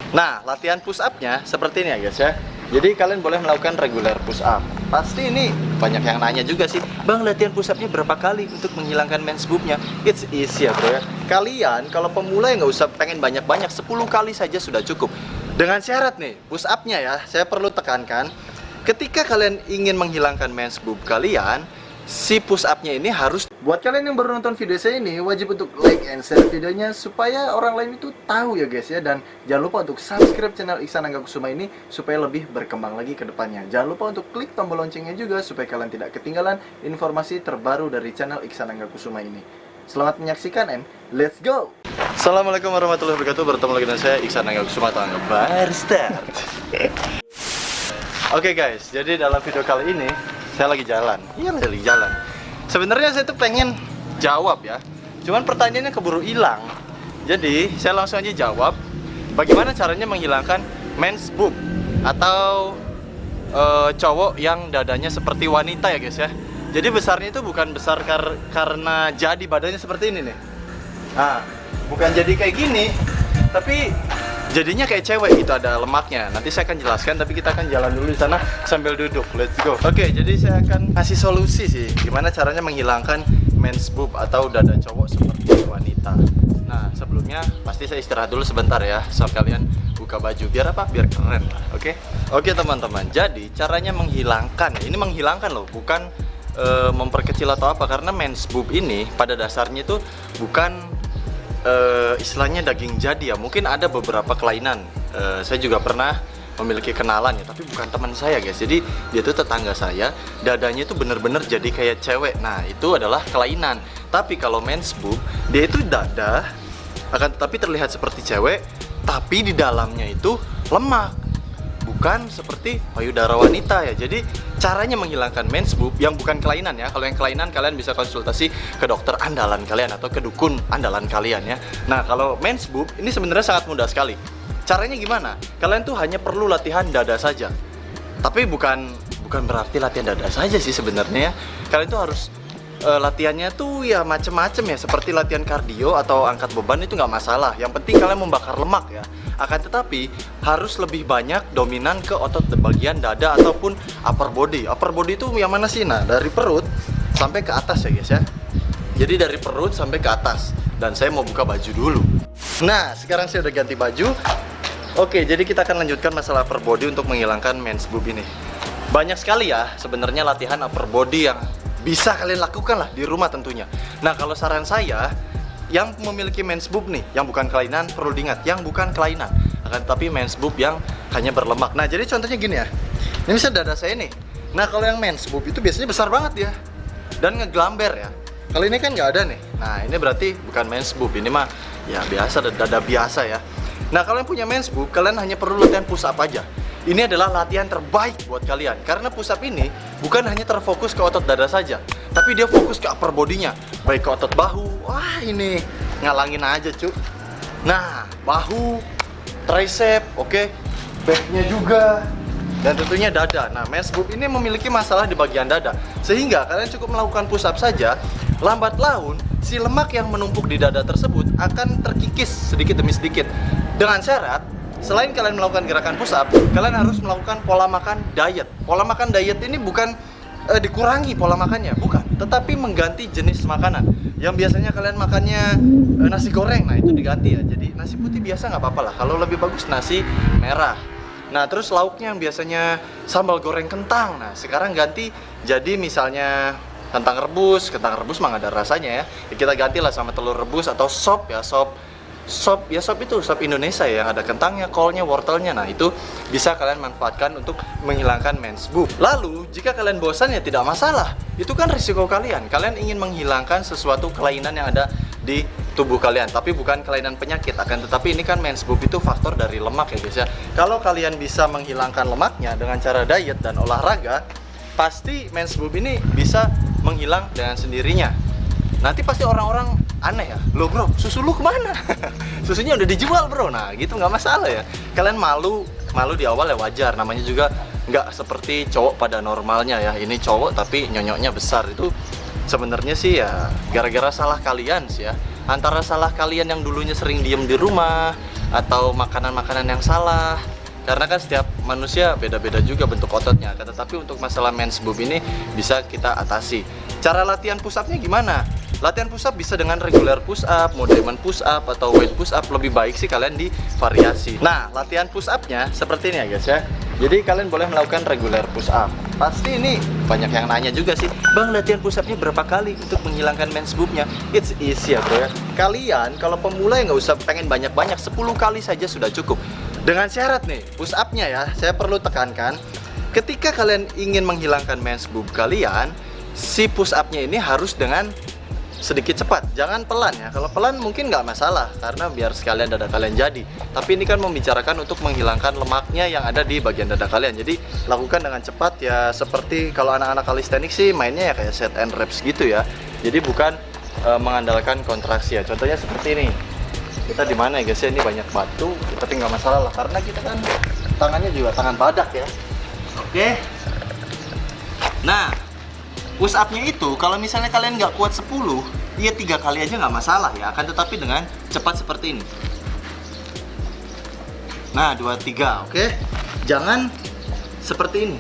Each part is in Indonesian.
Nah, latihan push up-nya seperti ini ya guys ya. Jadi kalian boleh melakukan regular push up. Pasti ini banyak yang nanya juga sih, Bang, latihan push up-nya berapa kali untuk menghilangkan men's boob-nya? It's easy ya bro ya. Kalian kalau pemula ya nggak usah pengen banyak-banyak, 10 kali saja sudah cukup. Dengan syarat nih, push up-nya ya, saya perlu tekankan, ketika kalian ingin menghilangkan men's boob kalian, si push up-nya ini harus, buat kalian yang baru nonton video saya ini, wajib untuk like and share videonya supaya orang lain itu tahu ya guys ya. Dan jangan lupa untuk subscribe channel Iksan Anggakusuma ini supaya lebih berkembang lagi ke depannya. Jangan lupa untuk klik tombol loncengnya juga supaya kalian tidak ketinggalan informasi terbaru dari channel Iksan Anggakusuma ini. Selamat menyaksikan and let's go. Assalamualaikum warahmatullahi wabarakatuh. Bertemu lagi dengan saya Iksan Anggakusuma atau Angga Barstart. Oke guys, jadi dalam video kali ini saya lagi jalan. Iya, lagi jalan. Sebenarnya saya tuh pengen jawab ya, cuman pertanyaannya keburu hilang. Jadi saya langsung aja jawab. Bagaimana caranya menghilangkan men's boob atau cowok yang dadanya seperti wanita ya guys ya. Jadi besarnya itu bukan besar karena jadi badannya seperti ini nih. Nah, bukan jadi kayak gini, tapi jadinya kayak cewek gitu, ada lemaknya. Nanti saya akan jelaskan, tapi kita akan jalan dulu di sana sambil duduk. Let's go. Oke, jadi saya akan kasih solusi sih, gimana caranya menghilangkan men's boob atau dada cowok seperti wanita. Nah, sebelumnya pasti saya istirahat dulu sebentar ya, so kalian buka baju biar apa? Biar keren lah. Oke teman-teman. Jadi caranya menghilangkan, ini menghilangkan loh, bukan memperkecil atau apa, karena men's boob ini pada dasarnya itu bukan istilahnya daging jadi ya. Mungkin ada beberapa kelainan. Saya juga pernah memiliki kenalan ya, tapi bukan teman saya guys. Jadi dia tuh tetangga saya, dadanya itu bener-bener jadi kayak cewek. Nah, itu adalah kelainan. Tapi kalau men's boob, dia itu dada akan tetapi terlihat seperti cewek, tapi di dalamnya itu lemak, bukan seperti payudara wanita ya. Jadi caranya menghilangkan men's boob yang bukan kelainan ya. Kalau yang kelainan kalian bisa konsultasi ke dokter andalan kalian atau ke dukun andalan kalian ya. Nah, kalau men's boob ini sebenarnya sangat mudah sekali. Caranya gimana? Kalian tuh hanya perlu latihan dada saja. Tapi bukan berarti latihan dada saja sih sebenarnya ya. Kalian tuh harus latihannya tuh ya macem-macem ya, seperti latihan kardio atau angkat beban itu nggak masalah. Yang penting kalian membakar lemak ya. Akan tetapi harus lebih banyak dominan ke otot bagian dada ataupun upper body. Upper body itu yang mana sih? Nah, dari perut sampai ke atas ya guys ya. Jadi dari perut sampai ke atas. Dan saya mau buka baju dulu. Nah, sekarang saya udah ganti baju. Oke, jadi kita akan lanjutkan masalah upper body untuk menghilangkan men's boob ini. Banyak sekali ya sebenarnya latihan upper body yang bisa kalian lakukan lah di rumah tentunya. Nah, kalau saran saya, yang memiliki men's boob nih, yang bukan kelainan, perlu diingat, yang bukan kelainan, akan tetapi men's boob yang hanya berlemak. Nah, jadi contohnya gini ya, ini misalnya dada saya nih. Nah, kalau yang men's boob itu biasanya besar banget ya, dan ngegelamber ya. Kalau ini kan nggak ada nih. Nah, ini berarti bukan men's boob, ini mah ya biasa, dada biasa ya. Nah, kalau yang punya men's boob, kalian hanya perlu latihan push up aja. Ini adalah latihan terbaik buat kalian, karena push up ini bukan hanya terfokus ke otot dada saja, tapi dia fokus ke upper bodinya, baik ke otot bahu. Wah, ini ngalangin aja cu. Nah, bahu, tricep, oke, backnya juga, dan tentunya dada. Nah, men's boob ini memiliki masalah di bagian dada, sehingga kalian cukup melakukan push up saja. Lambat laun, si lemak yang menumpuk di dada tersebut akan terkikis sedikit demi sedikit. Dengan syarat, selain kalian melakukan gerakan push up, kalian harus melakukan pola makan diet. Pola makan diet ini bukan dikurangi pola makannya, bukan, tetapi mengganti jenis makanan. Yang biasanya kalian makannya nasi goreng, nah itu diganti ya. Jadi nasi putih biasa nggak apa-apa lah. Kalau lebih bagus nasi merah. Nah, terus lauknya yang biasanya sambal goreng kentang, nah sekarang ganti jadi misalnya kentang rebus mah nggak ada rasanya ya. Kita gantilah sama telur rebus atau sop ya, sop itu sop Indonesia ya, yang ada kentangnya, kolnya, wortelnya. Nah, itu bisa kalian manfaatkan untuk menghilangkan men's boob. Lalu, jika kalian bosan ya tidak masalah. Itu kan risiko kalian. Kalian ingin menghilangkan sesuatu kelainan yang ada di tubuh kalian, tapi bukan kelainan penyakit. Akan tetapi ini kan men's boob itu faktor dari lemak ya guys ya. Kalau kalian bisa menghilangkan lemaknya dengan cara diet dan olahraga, pasti men's boob ini bisa menghilang dengan sendirinya. Nanti pasti orang-orang aneh ya, loh bro, susu lu kemana? Susunya udah dijual bro. Nah gitu nggak masalah ya. Kalian malu di awal ya wajar, namanya juga nggak seperti cowok pada normalnya ya. Ini cowok tapi nyonyoknya besar, itu sebenarnya sih ya gara-gara salah kalian sih ya. Antara salah kalian yang dulunya sering diem di rumah, atau makanan-makanan yang salah. Karena kan setiap manusia beda-beda juga bentuk ototnya. Tetapi untuk masalah men's boob ini bisa kita atasi. Cara latihan push up-nya gimana? Latihan push up bisa dengan regular push up, diamond push up, atau weight push up. Lebih baik sih kalian divariasi. Nah, latihan push up-nya seperti ini ya guys ya. Jadi kalian boleh melakukan regular push up. Pasti ini banyak yang nanya juga sih, Bang, latihan push up-nya berapa kali untuk menghilangkan men's boob-nya? It's easy ya bro ya. Kalian kalau pemula ya nggak usah pengen banyak-banyak, 10 kali saja sudah cukup. Dengan syarat nih, push up-nya ya, saya perlu tekankan, ketika kalian ingin menghilangkan men's boob kalian, si push up-nya ini harus dengan sedikit cepat, jangan pelan ya. Kalau pelan mungkin nggak masalah, karena biar sekalian dada kalian jadi. Tapi ini kan membicarakan untuk menghilangkan lemaknya yang ada di bagian dada kalian. Jadi lakukan dengan cepat ya, seperti kalau anak-anak kalistenik sih mainnya ya kayak set and reps gitu ya. Jadi bukan mengandalkan kontraksi ya. Contohnya seperti ini. Kita di mana ya guys ya, ini banyak batu, tapi nggak masalah lah, karena kita kan tangannya juga tangan badak ya. Oke. Nah, push up-nya itu kalau misalnya kalian nggak kuat 10, ya 3 kali aja nggak masalah ya. Akan tetapi dengan cepat seperti ini. Nah, 2, 3, oke. Jangan seperti ini.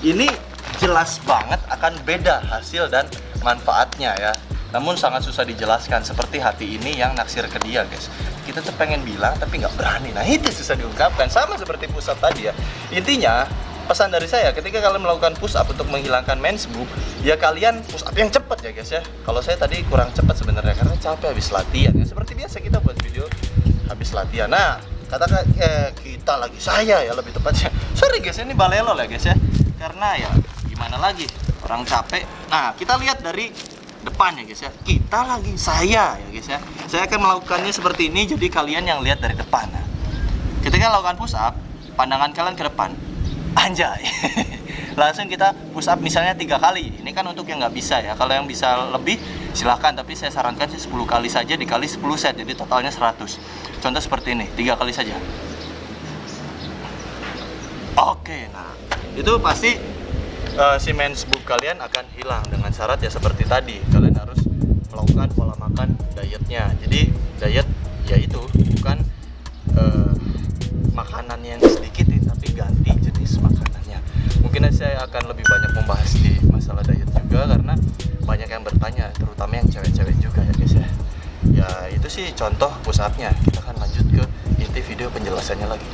Ini jelas banget akan beda hasil dan manfaatnya ya. Namun sangat susah dijelaskan, seperti hati ini yang naksir ke dia guys. Kita tuh pengen bilang tapi nggak berani. Nah itu susah diungkapkan, sama seperti push up tadi ya. Intinya pesan dari saya, ketika kalian melakukan push up untuk menghilangkan men's boob, ya kalian push up yang cepat ya guys ya. Kalau saya tadi kurang cepat sebenarnya karena capek habis latihan ya. Seperti biasa kita buat video habis latihan. Nah katakan kita lagi, saya ya lebih tepatnya. Sorry guys, ini balelo lah guys ya. Karena ya gimana lagi, orang capek. Nah kita lihat dari depan ya guys ya. Kita lagi, saya ya guys ya. Saya akan melakukannya seperti ini, jadi kalian yang lihat dari depan. Nah, ketika lakukan push up, pandangan kalian ke depan. Anjay. Langsung kita push up misalnya 3 kali. Ini kan untuk yang nggak bisa ya. Kalau yang bisa lebih silahkan, tapi saya sarankan sih 10 kali saja dikali 10 set, jadi totalnya 100. Contoh seperti ini, 3 kali saja. Oke, nah itu pasti si men's boob kalian akan hilang, dengan syarat ya seperti tadi, kalian harus melakukan pola makan dietnya. Jadi diet yaitu bukan makanan yang sedikit tapi ganti jenis makanannya. Mungkin saya akan lebih banyak membahas di masalah diet juga, karena banyak yang bertanya, terutama yang cewek-cewek juga ya guys ya. Ya itu sih contoh push up-nya. Kita akan lanjut ke inti video penjelasannya lagi.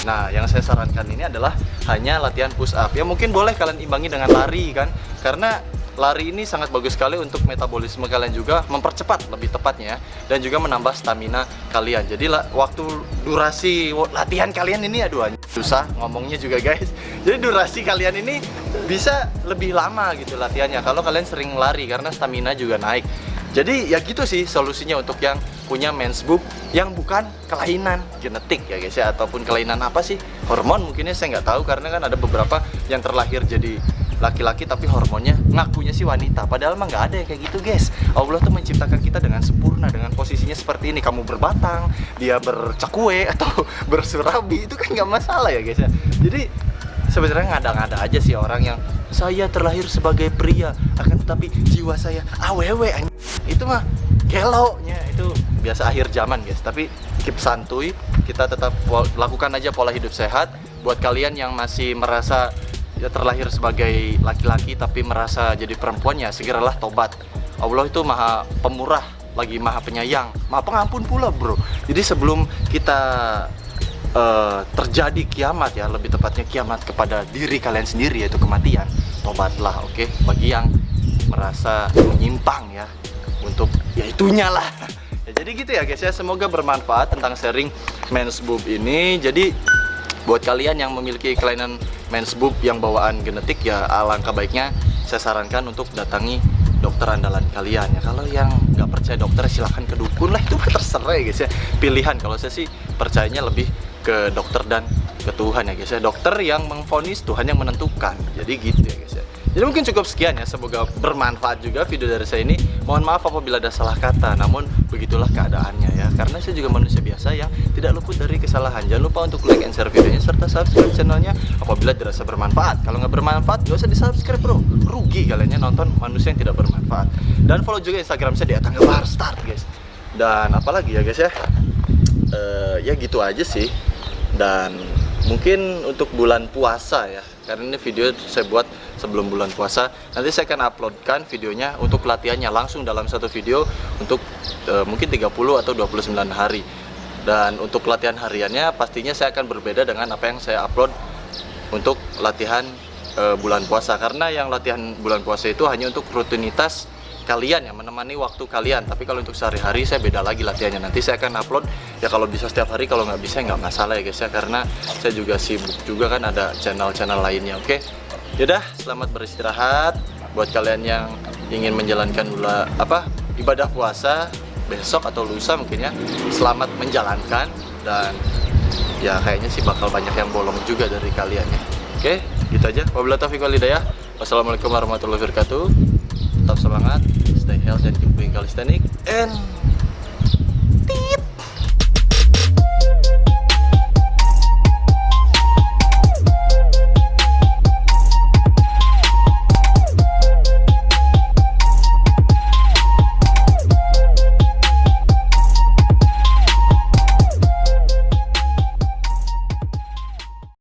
Nah, yang saya sarankan ini adalah hanya latihan push up. Ya mungkin boleh kalian imbangi dengan lari kan, karena lari ini sangat bagus sekali untuk metabolisme kalian juga, mempercepat lebih tepatnya ya, dan juga menambah stamina kalian. Jadi waktu durasi latihan kalian ini, aduh susah ngomongnya juga guys. Jadi durasi kalian ini bisa lebih lama gitu latihannya kalau kalian sering lari, karena stamina juga naik. Jadi ya gitu sih solusinya untuk yang punya men's boob yang bukan kelainan genetik ya guys ya, ataupun kelainan apa sih, hormon mungkinnya saya nggak tahu, karena kan ada beberapa yang terlahir jadi laki-laki tapi hormonnya ngakunya sih wanita, padahal mah nggak ada ya kayak gitu guys. Allah tuh menciptakan kita dengan sempurna, dengan posisinya seperti ini. Kamu berbatang, dia bercakwe atau bersurabi, itu kan nggak masalah ya guys ya. Jadi sebenarnya ngada-ngada aja sih orang yang saya terlahir sebagai pria, akan tetapi jiwa saya awewe. Itu mah gelonya, itu biasa akhir zaman guys. Tapi keep santuy, kita tetap lakukan aja pola hidup sehat. Buat kalian yang masih merasa ya terlahir sebagai laki-laki tapi merasa jadi perempuan, ya segeralah tobat. Allah itu maha pemurah, lagi maha penyayang, maha pengampun pula bro. Jadi sebelum kita terjadi kiamat ya, lebih tepatnya kiamat kepada diri kalian sendiri, yaitu kematian, tobatlah, oke? Bagi yang merasa menyimpang ya, untuk ya itunya lah. Ya, jadi gitu ya guys ya, semoga bermanfaat tentang sharing men's boob ini. Jadi buat kalian yang memiliki kelainan men's boob yang bawaan genetik, ya alangkah baiknya saya sarankan untuk datangi dokter andalan kalian ya. Kalau yang nggak percaya dokter, silahkan ke dukun lah, itu terserah ya guys ya, pilihan. Kalau saya sih percayanya lebih ke dokter dan ke Tuhan ya guys ya. Dokter yang memvonis, Tuhan yang menentukan. Jadi gitu ya guys ya. Jadi mungkin cukup sekian ya, semoga bermanfaat juga video dari saya ini. Mohon maaf apabila ada salah kata, namun begitulah keadaannya ya. Karena saya juga manusia biasa yang tidak luput dari kesalahan. Jangan lupa untuk like and share videonya, serta subscribe channelnya apabila dirasa bermanfaat. Kalau nggak bermanfaat, gak usah di subscribe bro. Rugi kalian nonton manusia yang tidak bermanfaat. Dan follow juga Instagram saya di @anggabaharstart guys. Dan apalagi ya guys ya, ya gitu aja sih. Dan mungkin untuk bulan puasa ya, karena ini video saya buat sebelum bulan puasa, nanti saya akan uploadkan videonya untuk latihannya langsung dalam satu video untuk mungkin 30 atau 29 hari. Dan untuk latihan hariannya pastinya saya akan berbeda dengan apa yang saya upload untuk latihan bulan puasa, karena yang latihan bulan puasa itu hanya untuk rutinitas kalian yang menemani waktu kalian. Tapi kalau untuk sehari-hari saya beda lagi latihannya. Nanti saya akan upload ya, kalau bisa setiap hari, kalau nggak bisa nggak masalah ya guys ya, karena saya juga sibuk juga kan, ada channel-channel lainnya. Oke, yaudah, selamat beristirahat buat kalian yang ingin menjalankan ibadah puasa besok atau lusa mungkin ya. Selamat menjalankan, dan ya kayaknya sih bakal banyak yang bolong juga dari kalian ya. Oke, gitu aja. Wabillahi taufiq wal hidayah. Wassalamualaikum warahmatullahi wabarakatuh. Tetap semangat, stay healthy and keep doing calisthenics, and tit.